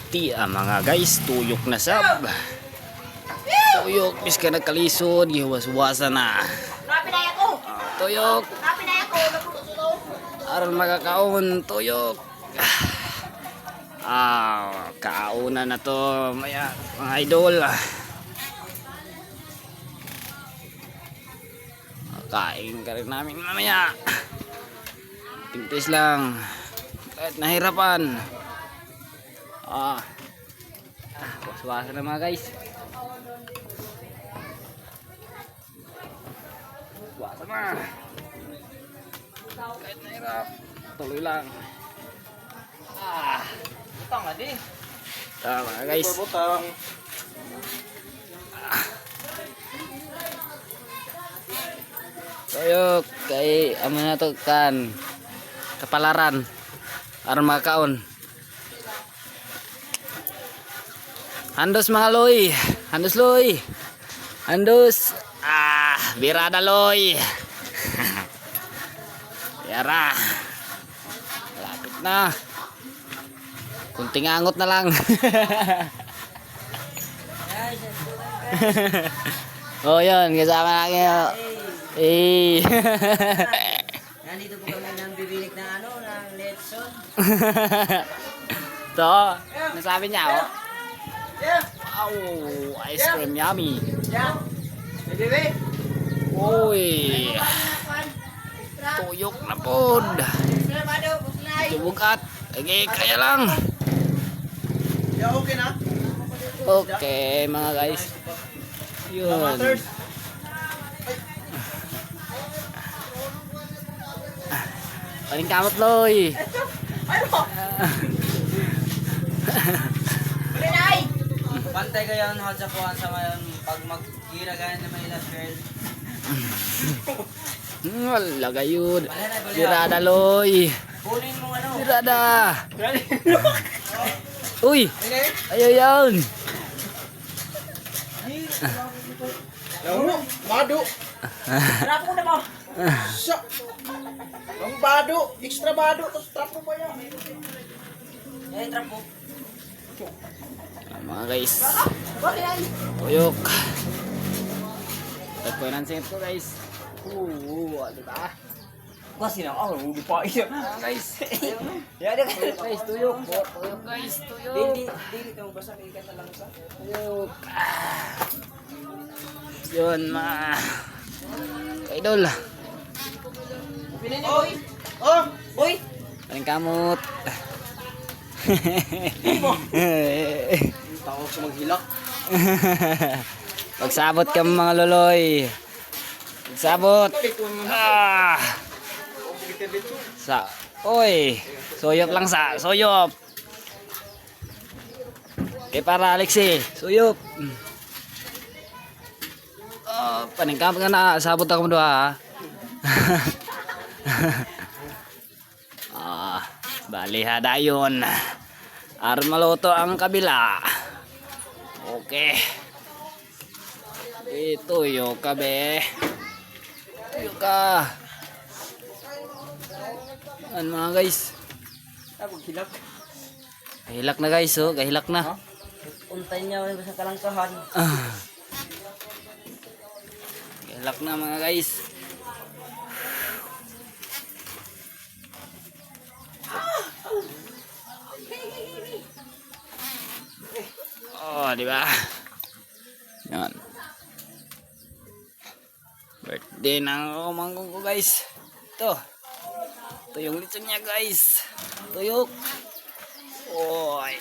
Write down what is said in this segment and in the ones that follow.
Ti mga guys, tuyok na sab. Tuyok bis ka nagkalisod, gihuwas-huwasan na. Tuyok. Aron makakaon tuyok. Kauna na to maya mga idol. Kain ka rin namin mamaya. Timpis lang. Kahit nahirapan. Was-wasan na mga guys. Was-wasan na. Kahit nahirap, tuloy lang. Butang nga di. Tama guys. Butang. Tuyok kay amo na to kan kapalaran aron makaon. Handos mga loy. Handos loy. Handos. Birada loy. Yara. Lapit na. Kunting angot na lang. Oh, yun. Kasama natin. Nandito po kami ng bibilik na ng Letson. To. Nasabi niya, oh. Wow, ice cream yummy. Bebe. Uy. Tuyok na pod. Subukat. Okay, kaya lang. Okay na? Okay, mga guys. Yun. Paling kamot loy. Pantay kayo ang hot sa kuhan sa mayon pag mag-gira ganyan na may last girl. Wala gayud. Birada loy. Kunin mo ano? Birada. Uy. Ayaw yan. Bado. Trapo na mo. Sa. Ang bado, extra bado, tapos trapo pa yan. Trapo. Mga guys. Tuyok. Tagpuan ang singit ko guys. Ano ba? Kasi na ako, hindi pa isa. Guys. Yan na Tuyok guys, tuyok. Tuyok guys, tuyok. Dili ka mo basta ka na lang sa. Tuyok. Yun mga idol. Pinin niyo boy. Oh, Boy. Paling kamot. tawag sa maghilak. Pagsabot ka mga loloy. Pagsabot. Oy. Soyop lang sa. Soyop. Para Alexi. Soyop. Paningkamot ka na. Sabot ako mo doha. Bali hadayon. Aron maluto ang kabila. Okay. Ito yo kabe. Tuyo ka. Ano mga guys? Hilak. Kahilak na guys, oh. Kahilak na. Untay niya wala sa kalangkahan. Kahilak na mga guys. Oh, di ba? Yan. Birthday ng manggong ko guys. Ito. Ito yung lechon niya guys. Tuyok. Oy.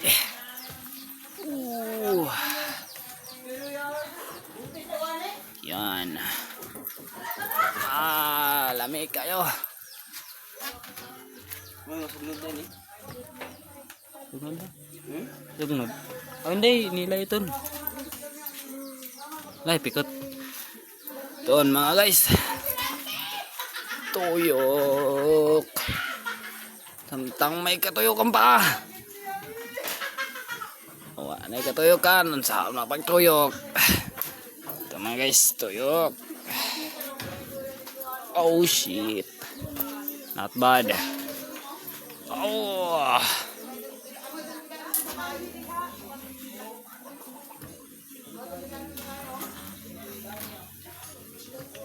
Yan. Lamig kayo. Mga sugnod na ni. Sugnod na? Sugnod. Oh, hindi. Nila ito. Lai, pikot. Doon mga guys. Tuyok. Samtang may katuyokan pa. May katuyokan. Saan mapagtuyok. Ito mga guys. Tuyok. Oh shit. Not bad. Oh.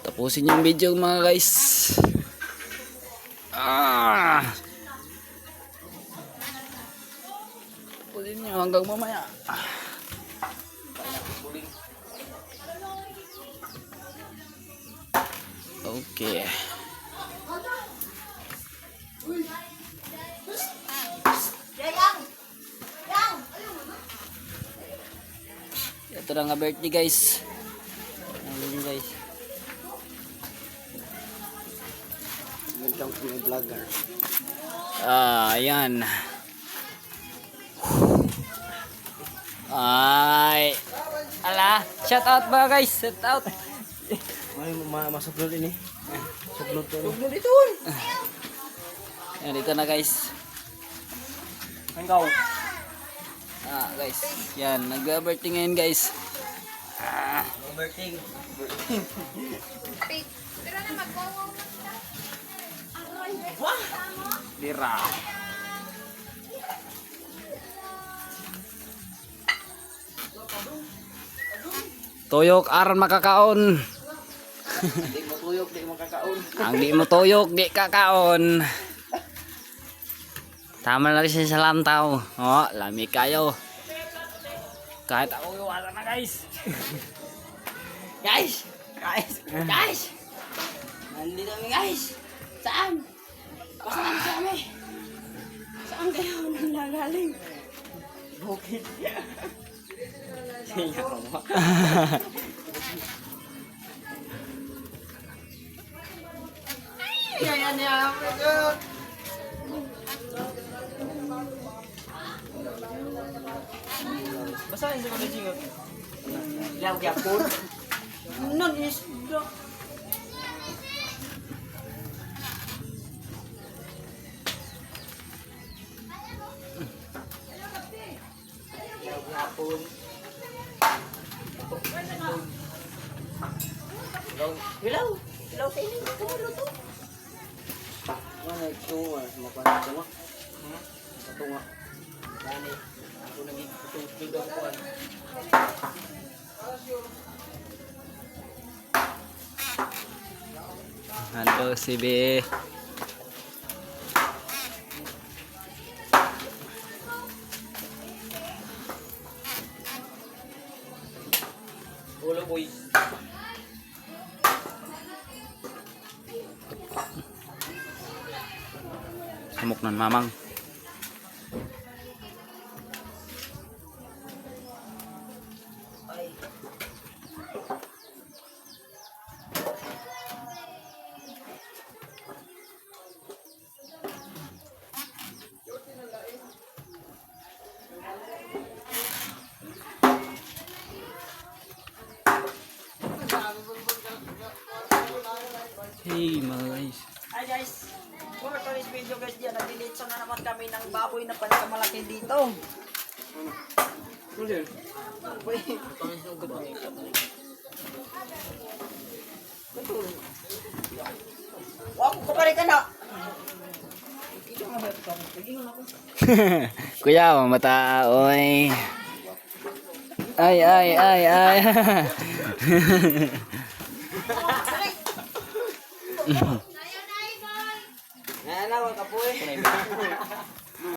Tapusin yung video mga guys. Tapusin nyo hanggang mamaya. Okay. Ito na nga birthday guys. Ayun guys. Welcome to my vlogger. Ayan. Ay. Ala, shout out ba guys? Shout out. May masublod ini. Sublod to. Sublod ito. Ayan, dito na guys. Hanggaw. Guys. Yan, nag-birthday ngayon guys. Birthday. Pero na magwawaw na siya. Dira. Tuyok aron makakaon. Di mo tuyok, di mo kakaon. Ang di mo tuyok, di kakaon. Tama na rin siya sa lantaw. Oh, lami kayo. Kahit ako iwasan na guys. Guys! Guys! Nandito kami guys! Saan? Saan kami? Saan kayo nanggaling? Bukid. Siya ko mo. Yan yan. Basahin sa mga jingot. Yaw yapon. Non is hapon. Hilaw. Hilaw sa inyo. Kumulo to. Ano ito? Mapalit ko mo. Ito nga. Dani. Ako naging tutulog ako. Halo si B. Ulo boy. Samok nan mamang. Hey mga guys. Hi guys. For today's video guys, diyan nag-delete na naman kami ng baboy na pagkamalaki dito. Ano Wow, kupare ka na. Kuya, mamata oy. Ay.